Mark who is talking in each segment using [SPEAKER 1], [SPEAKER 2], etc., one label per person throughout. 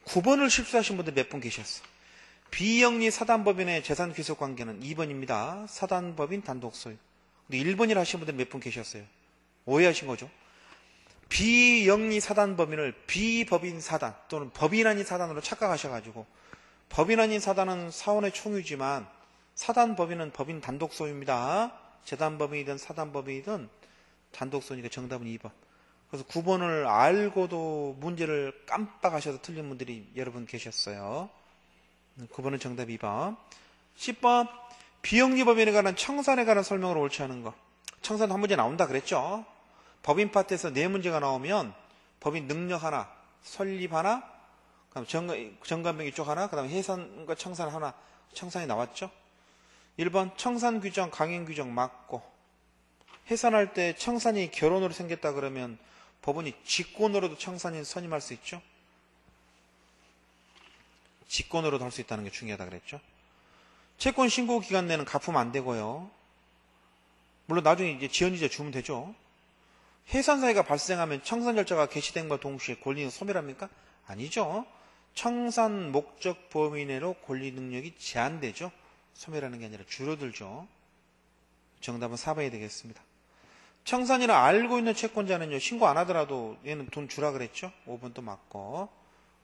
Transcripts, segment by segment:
[SPEAKER 1] 9번을 실수하신 분들 몇 분 계셨어? 비영리 사단법인의 재산귀속관계는 2번입니다. 사단법인 단독소유. 근데 1번이라 하신 분들 몇 분 계셨어요? 오해하신 거죠. 비영리 사단법인을 비법인 사단 또는 법인 아닌 사단으로 착각하셔가지고, 법인 아닌 사단은 사원의 총유지만 사단법인은 법인 단독소유입니다. 재단법인이든 사단법인이든 단독소유니까 정답은 2번. 그래서 9번을 알고도 문제를 깜빡하셔서 틀린 분들이 여러분 계셨어요. 9번은 정답 2번. 10번 비영리법인에 관한 청산에 관한 설명을 옳지 않은 거. 청산 한 문제 나온다 그랬죠. 법인 파트에서 4문제가 나오면 법인 능력 하나, 설립 하나, 그다음 정관병기 쪽 하나, 그다음 해산과 청산 하나, 청산이 나왔죠. 1번 청산 규정, 강행 규정 맞고, 해산할 때 청산이 결혼으로 생겼다 그러면 법원이 직권으로도 청산인 선임할 수 있죠. 직권으로도 할 수 있다는 게 중요하다 그랬죠. 채권 신고 기간 내는 갚으면 안 되고요. 물론 나중에 이제 지연이자 주면 되죠. 해산 사유가 발생하면 청산 절차가 개시된과 동시에 권리는 소멸합니까? 아니죠. 청산 목적 범위 내로 권리 능력이 제한되죠. 소멸하는 게 아니라 줄어들죠. 정답은 4번이 되겠습니다. 청산이라 알고 있는 채권자는요, 신고 안 하더라도 얘는 돈 주라 그랬죠. 5번도 맞고,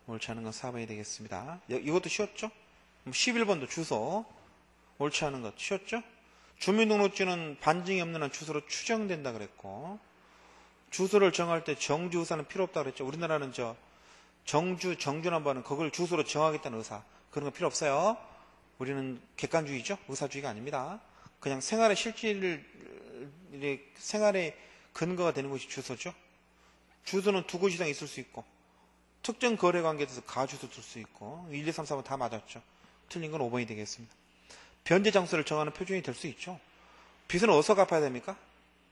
[SPEAKER 1] 옳지 않은 건 4번이 되겠습니다. 이것도 쉬웠죠? 11번도 주소, 옳지 않은 것 쉬웠죠? 주민등록증은 반증이 없는 한 주소로 추정된다 그랬고, 주소를 정할 때 정주 의사는 필요 없다 그랬죠. 우리나라는 정주 넘버는 그걸 주소로 정하겠다는 의사, 그런 거 필요 없어요. 우리는 객관주의죠. 의사주의가 아닙니다. 그냥 생활의 생활의 근거가 되는 것이 주소죠. 주소는 2곳 이상 있을 수 있고, 특정 거래 관계에 대해서 가주소 둘 수 있고, 1, 2, 3, 4번 다 맞았죠. 틀린 건 5번이 되겠습니다. 변제 장소를 정하는 표준이 될 수 있죠. 빚은 어디서 갚아야 됩니까?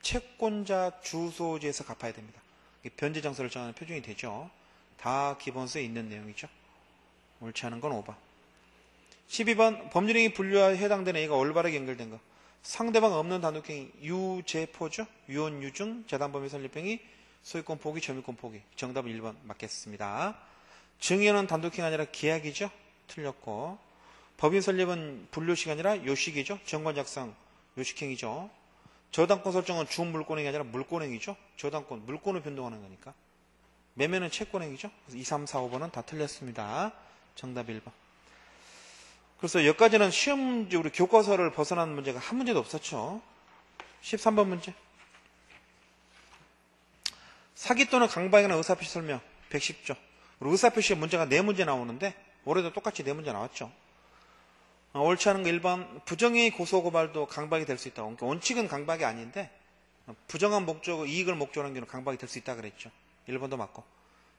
[SPEAKER 1] 채권자 주소지에서 갚아야 됩니다. 변제 장소를 정하는 표준이 되죠. 다 기본서에 있는 내용이죠. 옳지 않은 건 5번. 12번 법률행위 분류에 해당되는 A가 올바르게 연결된 거. 상대방 없는 단독행위 유제포죠. 유언 유증 재단법인 설립행위 소유권 포기 점유권 포기. 정답은 1번 맞겠습니다. 증여는 단독행위 아니라 계약이죠. 틀렸고, 법인 설립은 분류식이 아니라 요식이죠. 정관 작성 요식행위죠. 저당권 설정은 주물권행위 아니라 물권행위죠. 저당권 물권을 변동하는 거니까. 매매는 채권행위죠. 그래서 2, 3, 4, 5번은 다 틀렸습니다. 정답 1번. 그래서 여기까지는 시험 우리 교과서를 벗어난 문제가 한 문제도 없었죠. 13번 문제. 사기 또는 강박에 관한 의사표시 설명 110조. 우리 의사표시에 문제가 4문제 나오는데 올해도 똑같이 4문제 나왔죠. 옳지 않은 거 1번 부정행위 고소고발도 강박이 될 수 있다. 그러니까 원칙은 강박이 아닌데 부정한 목적, 이익을 목적으로 하는 경우는 강박이 될 수 있다 그랬죠. 1번도 맞고.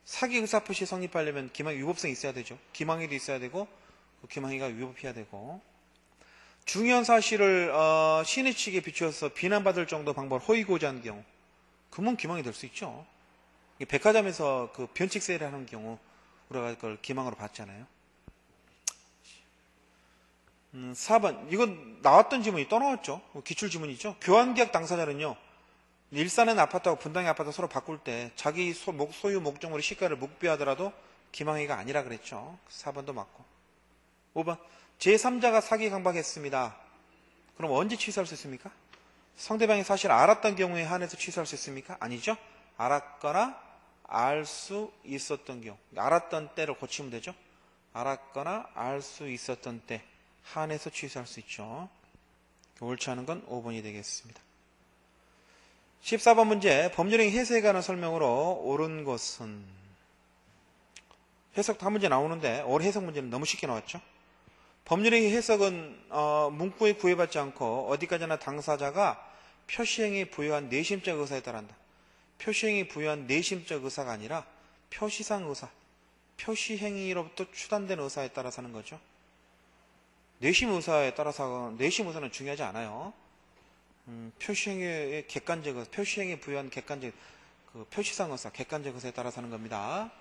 [SPEAKER 1] 사기 의사표시 성립하려면 기망 위법성이 있어야 되죠. 기망이도 있어야 되고 그 기망이가 위법해야 되고, 중요한 사실을 시인의 측에 비추어서 비난받을 정도 방법을 허위고자 하는 경우 그러면 기망이 될 수 있죠. 백화점에서 그 변칙 세일을 하는 경우 우리가 그걸 기망으로 봤잖아요. 4번 이건 나왔던 지문이 또 나왔죠. 기출지문이죠. 교환계약 당사자는요, 일산의 아파트하고 분당의 아파트 서로 바꿀 때 자기 소유 목적물의 시가를 묵비하더라도 기망행위가 아니라 그랬죠. 4번도 맞고. 5번 제3자가 사기 강박했습니다. 그럼 언제 취소할 수 있습니까? 상대방이 사실 알았던 경우에 한해서 취소할 수 있습니까? 아니죠. 알았거나 알 수 있었던 경우, 알았던 때를 고치면 되죠. 알았거나 알 수 있었던 때 한해서 취소할 수 있죠. 옳지 않은 건 5번이 되겠습니다. 14번 문제 법률행위 해석에 관한 설명으로 옳은 것은, 해석 한 문제 나오는데 올해 해석 문제는 너무 쉽게 나왔죠. 법률행위 해석은 문구에 구애받지 않고 어디까지나 당사자가 표시행위에 부여한 내심적 의사에 따른다. 표시행위에 부여한 내심적 의사가 아니라 표시상 의사, 표시행위로부터 추단된 의사에 따라서 하는 거죠. 내심 의사에 따라서, 내심 의사는 중요하지 않아요. 표시행위의 객관적 의사, 표시행위에 부여한 객관적, 그 표시상 의사, 객관적 의사에 따라서 하는 겁니다.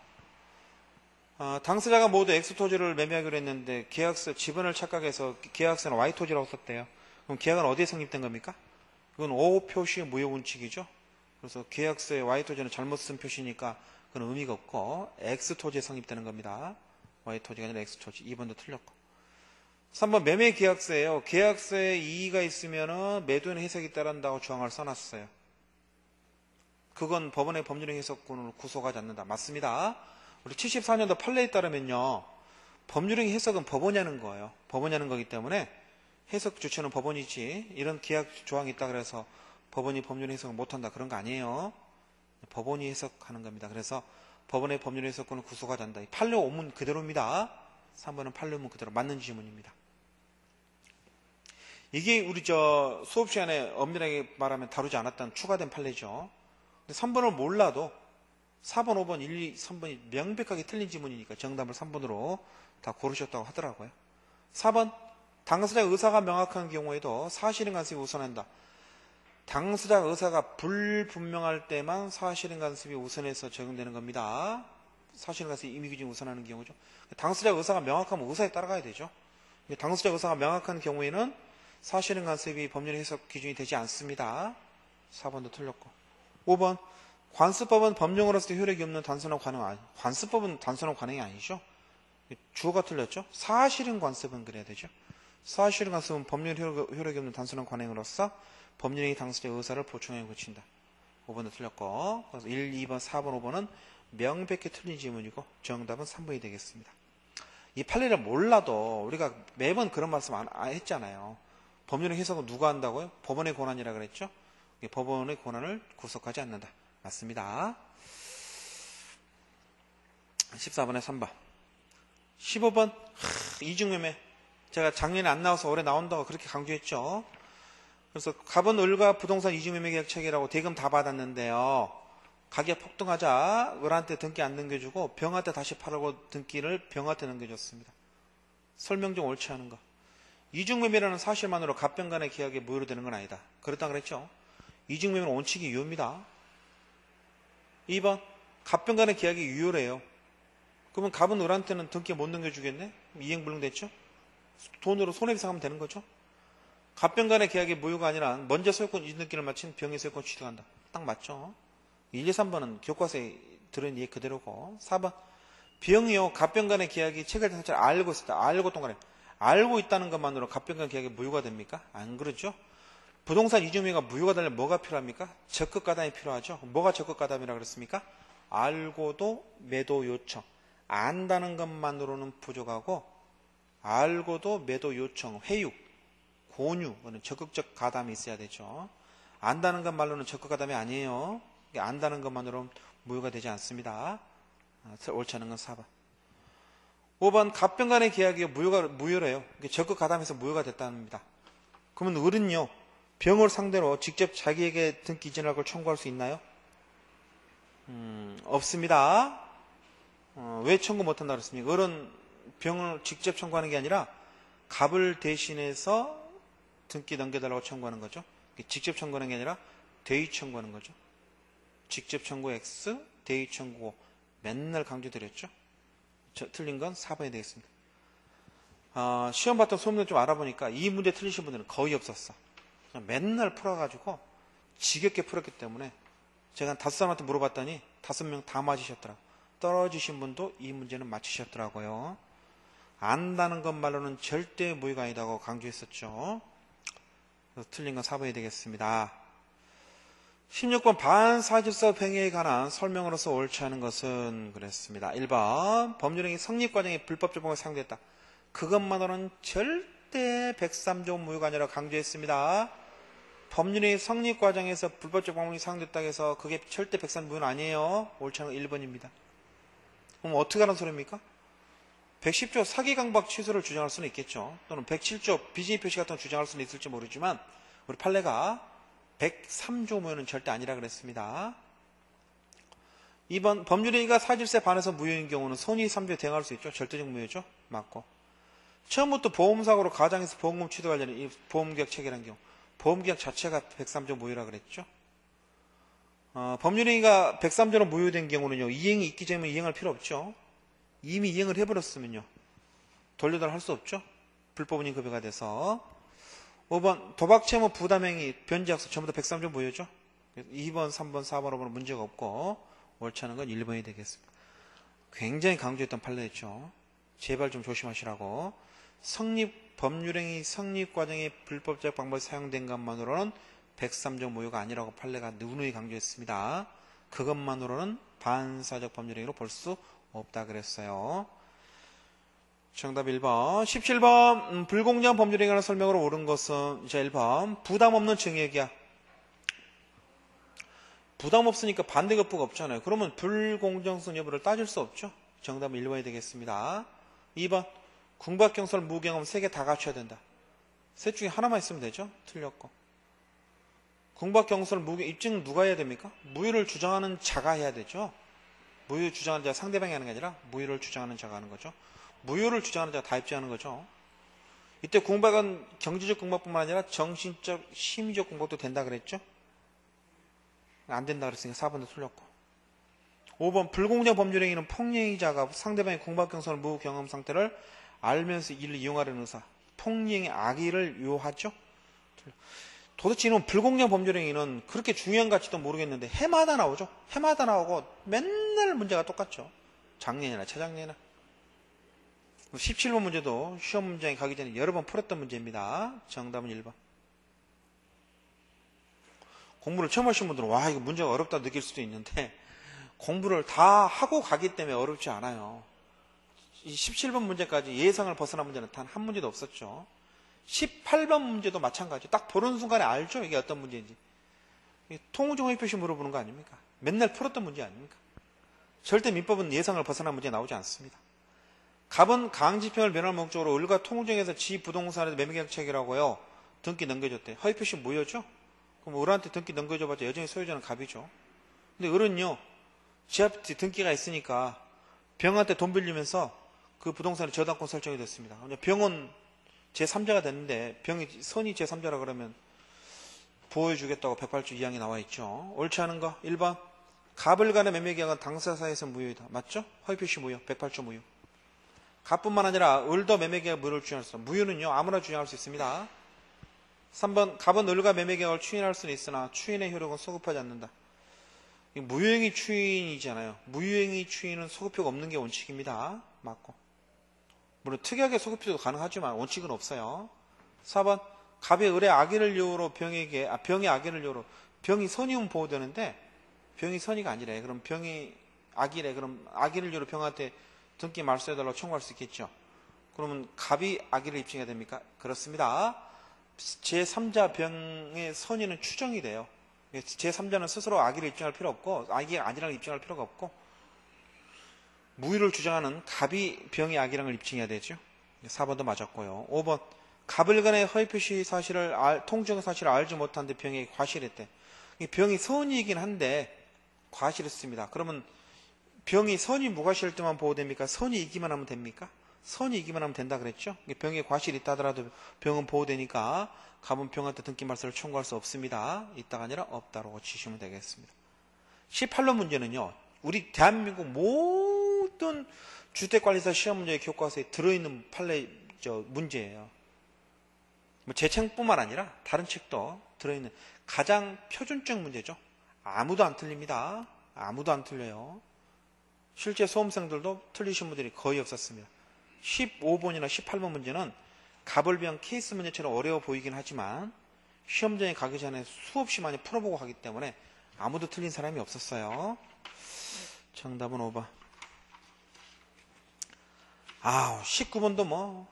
[SPEAKER 1] 당사자가 모두 X토지를 매매하기로 했는데 계약서 지분을 착각해서 계약서는 Y토지라고 썼대요. 그럼 계약은 어디에 성립된 겁니까? 그건 오표시 무효원칙이죠. 그래서 계약서에 Y토지는 잘못 쓴 표시니까 그건 의미가 없고 X토지에 성립되는 겁니다. Y 토지가 아니라 X 토지. 2번도 틀렸고. 3번 매매 계약서예요. 계약서에 이의가 있으면 매도인 해석이 따른다고 조항을 써놨어요. 그건 법원의 법률행 해석권을 구속하지 않는다. 맞습니다. 우리 74년도 판례에 따르면요. 법률행 해석은 법원이 하는 거예요. 법원이 하는 거기 때문에 해석 주체는 법원이지 이런 계약 조항이 있다 그래서 법원이 법률행 해석을 못한다 그런 거 아니에요. 법원이 해석하는 겁니다. 그래서 법원의 법률 해석권을 구속하지 않는다. 판례 오문 그대로입니다. 3번은 판례 오문 그대로 맞는 지문입니다. 이게 우리 수업 시간에 엄밀하게 말하면 다루지 않았던 추가된 판례죠. 근데 3번을 몰라도 4번, 5번, 1, 2, 3번이 명백하게 틀린 지문이니까 정답을 3번으로 다 고르셨다고 하더라고요. 4번 당사자 의사가 명확한 경우에도 사실인 간섭이 우선한다. 당사자 의사가 불분명할 때만 사실인 간섭이 우선해서 적용되는 겁니다. 사실인 간섭이 임의 기준이 우선하는 경우죠. 당사자 의사가 명확하면 의사에 따라가야 되죠. 당사자 의사가 명확한 경우에는 사실인 간섭이 법률 해석 기준이 되지 않습니다. 4번도 틀렸고. 5번 관습법은 법령으로서 효력이 없는 단순한 관행 아니. 관습법은 단순한 관행이 아니죠. 주어가 틀렸죠. 사실인 관습은 그래야 되죠. 사실인 관습은 법률 효력이 없는 단순한 관행으로서 법률행위 당사자 의사를 보충하여 고친다. 5번도 틀렸고. 그래서 1, 2번, 4번, 5번은 명백히 틀린 지문이고 정답은 3번이 되겠습니다. 이 판례를 몰라도 우리가 매번 그런 말씀 안 했잖아요. 법률행 해석은 누가 한다고요? 법원의 권한이라 그랬죠. 법원의 권한을 구속하지 않는다. 맞습니다. 14번에 3번. 15번 이중매매. 제가 작년에 안 나와서 올해 나온다고 그렇게 강조했죠. 그래서 갑은 을과 부동산 이중매매 계약 체결하고 대금 다 받았는데요. 가격 폭등하자 을한테 등기 안 넘겨주고 병한테 다시 팔고 등기를 병한테 넘겨줬습니다. 설명 좀 옳지 않은 거. 이중매매라는 사실만으로 갑병 간의 계약에 무효로 되는 건 아니다. 그렇다 그랬죠. 이중매매는 원칙이 유효입니다. 2번 갑병 간의 계약이 유효래요. 그러면 갑은 을한테는 등기 못 넘겨주겠네? 이행불능됐죠? 돈으로 손해배상하면 되는 거죠. 갑병 간의 계약이 무효가 아니라 먼저 소유권 이중등기를 마친 병의 소유권 취득한다. 딱 맞죠. 1, 2, 3번은 교과서에 들은 얘기 그대로고. 4번 병이요 갑병 간의 계약이 체결된 사실을 알고 있었다. 알고 동간에 알고 있다는 것만으로 갑병 간 계약이 무효가 됩니까? 안 그러죠. 부동산 이중매매가 무효가 되려면 뭐가 필요합니까? 적극가담이 필요하죠. 뭐가 적극가담이라고 그랬습니까? 알고도 매도 요청. 안다는 것만으로는 부족하고 알고도 매도 요청, 회유, 권유, 적극적 가담이 있어야 되죠. 안다는 것말로는 적극 가담이 아니에요. 안다는 것만으로는 무효가 되지 않습니다. 옳지 않은 건 4번. 5번 갑병 간의 계약이 무효래요. 적극 가담해서 무효가 됐답니다. 그러면 을은요. 병을 상대로 직접 자기에게 등기 이전할 걸 청구할 수 있나요? 없습니다. 왜 청구 못한다고 그랬습니까? 을은 병을 직접 청구하는 게 아니라 갑을 대신해서 등기 넘겨달라고 청구하는 거죠. 직접 청구하는 게 아니라 대의 청구하는 거죠. 직접 청구 X, 대의 청구 O. 맨날 강조드렸죠. 틀린 건 4번이 되겠습니다. 시험 봤던 소문을 좀 알아보니까 이 문제 틀리신 분들은 거의 없었어. 그냥 맨날 풀어가지고 지겹게 풀었기 때문에 제가 5사람한테 물어봤더니 5명 다 맞으셨더라고요. 떨어지신 분도 이 문제는 맞히셨더라고요. 안다는 것말로는 절대 무효가 아니다고 강조했었죠. 그래서 틀린 건 4번이 되겠습니다. 16번 반사실서 행위에 관한 설명으로서 옳지 않은 것은 그랬습니다. 1번 법률행위 성립과정이 불법 조범에 사용됐다. 그것만으로는 절대 103조 무효가 아니라 강조했습니다. 법률행위 성립과정에서 불법 조범이 사용됐다고 해서 그게 절대 103 무효는 아니에요. 옳지 않은 건 1번입니다. 그럼 어떻게 하는 소리입니까? 110조 사기강박 취소를 주장할 수는 있겠죠. 또는 107조 비진의 표시 같은 걸 주장할 수는 있을지 모르지만 우리 판례가 103조 무효는 절대 아니라 그랬습니다. 2번 법률행위가 사실세 반해서 무효인 경우는 손위 3조에 대응할 수 있죠. 절대적 무효죠. 맞고. 처음부터 보험사고로 가장해서 보험금 취득 관련해 이 보험계약 체결한 경우 보험계약 자체가 103조 무효라 그랬죠. 법률행위가 103조로 무효된 경우는요. 이행이 있기 전에 이행할 필요 없죠. 이미 이행을 해버렸으면요. 돌려달 할 수 없죠. 불법운임 급여가 돼서. 5번 도박채무 부담행위 변제약서 전부 다 103조 무효죠. 2번, 3번, 4번, 5번은 문제가 없고 옳지 않은 건 1번이 되겠습니다. 굉장히 강조했던 판례였죠. 제발 좀 조심하시라고. 법률행위 성립 과정에 불법적 방법이 사용된 것만으로는 103조 모유가 아니라고 판례가 누누이 강조했습니다. 그것만으로는 반사적 법률행위로 볼 수 없다 그랬어요. 정답 1번. 17번. 불공정한 법률행위라는 설명으로 옳은 것은 이제 1번. 부담 없는 증액이야. 부담 없으니까 반대급부가 없잖아요. 그러면 불공정성 여부를 따질 수 없죠. 정답은 1번이 되겠습니다. 2번. 궁박경설 무경험 3개 다 갖춰야 된다. 셋 중에 하나만 있으면 되죠. 틀렸고. 궁박경설 무경 입증 누가 해야 됩니까? 무효를 주장하는 자가 해야 되죠. 무효 주장하는 자가 상대방이 하는 게 아니라 무효를 주장하는 자가 하는 거죠. 무효를 주장하는 자가 다 입증하는 거죠. 이때 궁박은 경제적 궁박뿐만 아니라 정신적, 심리적 궁박도 된다 그랬죠. 안 된다 그랬으니까 4번도 틀렸고. 5번. 불공정 법률행위는 폭행자가 상대방의 궁박경선을 무경험 상태를 알면서 이를 이용하려는 의사. 폭행의 악의를 요하죠. 도대체 이놈 불공정 법률행위는 그렇게 중요한 가치도 모르겠는데 해마다 나오죠. 해마다 나오고 맨날 문제가 똑같죠. 작년이나 재작년이나. 17번 문제도 시험 문제에 가기 전에 여러 번 풀었던 문제입니다. 정답은 1번. 공부를 처음 하신 분들은 와 이거 문제가 어렵다 느낄 수도 있는데 공부를 다 하고 가기 때문에 어렵지 않아요. 이 17번 문제까지 예상을 벗어난 문제는 단 한 문제도 없었죠. 18번 문제도 마찬가지죠. 딱 보는 순간에 알죠. 이게 어떤 문제인지. 통우정 허위 표시 물어보는 거 아닙니까? 맨날 풀었던 문제 아닙니까? 절대 민법은 예상을 벗어난 문제 나오지 않습니다. 갑은 강지평을 면할 목적으로 을과 통우정에서 지 부동산에서 매매계약 체결하고요. 등기 넘겨줬대. 허위 표시 무효죠? 그럼 을한테 등기 넘겨줘봤자 여전히 소유자는 갑이죠. 근데 을은요. 지 앞에 등기가 있으니까 병한테 돈 빌리면서 그 부동산에 저당권 설정이 됐습니다. 병은 제3자가 됐는데 병이 선이 제3자라 그러면 보호해주겠다고 108조 2항에 나와 있죠. 옳지 않은 거 1번. 갑을 간의 매매계약은 당사자 사이에서 무효이다. 맞죠? 허위표시 무효. 108조 무효. 갑뿐만 아니라 을도 매매계약 무효를 주장할 수 있습니다. 무효는요 아무나 주장할 수 있습니다. 3번. 갑은 을과 매매계약을 추인할 수는 있으나 추인의 효력은 소급하지 않는다. 무효행위 추인이잖아요. 무효행위 추인은 소급효가 없는 게 원칙입니다. 맞고. 물론 특이하게 소급효도 가능하지만 원칙은 없어요. 4번. 갑의 을의 악의를 이유로 병의 악의를 이유로 병이 선이면 보호되는데 병이 선이가 아니래. 그럼 병이 악의래. 그럼 악의를 이유로 병한테 등기 말소해달라고 청구할 수 있겠죠. 그러면 갑이 악의를 입증해야 됩니까? 그렇습니다. 제3자 병의 선의는 추정이 돼요. 제3자는 스스로 악의를 입증할 필요 없고 악의가 아니라는 입증할 필요가 없고 무효를 주장하는 갑이 병의 악의랑을 입증해야 되죠. 4번도 맞았고요. 5번. 갑을 간의 허위표시 사실을 통정 사실을 알지 못한데 병이 과실했대. 병이 선이긴 한데 과실했습니다. 그러면 병이 선이 무과실일 때만 보호됩니까? 선이 이기만 하면 됩니까? 선이 이기만 하면 된다 그랬죠. 병에 과실이 있다 하더라도 병은 보호되니까 갑은 병한테 등기 말소를 청구할 수 없습니다. 있다가 아니라 없다로 치시면 되겠습니다. 18번 문제는요. 우리 대한민국 모든 주택관리사 시험 문제 교과서에 들어있는 판례 문제예요. 제 책뿐만 아니라 다른 책도 들어있는 가장 표준적 문제죠. 아무도 안 틀립니다. 아무도 안 틀려요. 실제 수험생들도 틀리신 분들이 거의 없었습니다. 15번이나 18번 문제는 갑을병 케이스 문제처럼 어려워 보이긴 하지만 시험장에 가기 전에 수없이 많이 풀어보고 가기 때문에 아무도 틀린 사람이 없었어요. 정답은 5번. 19번도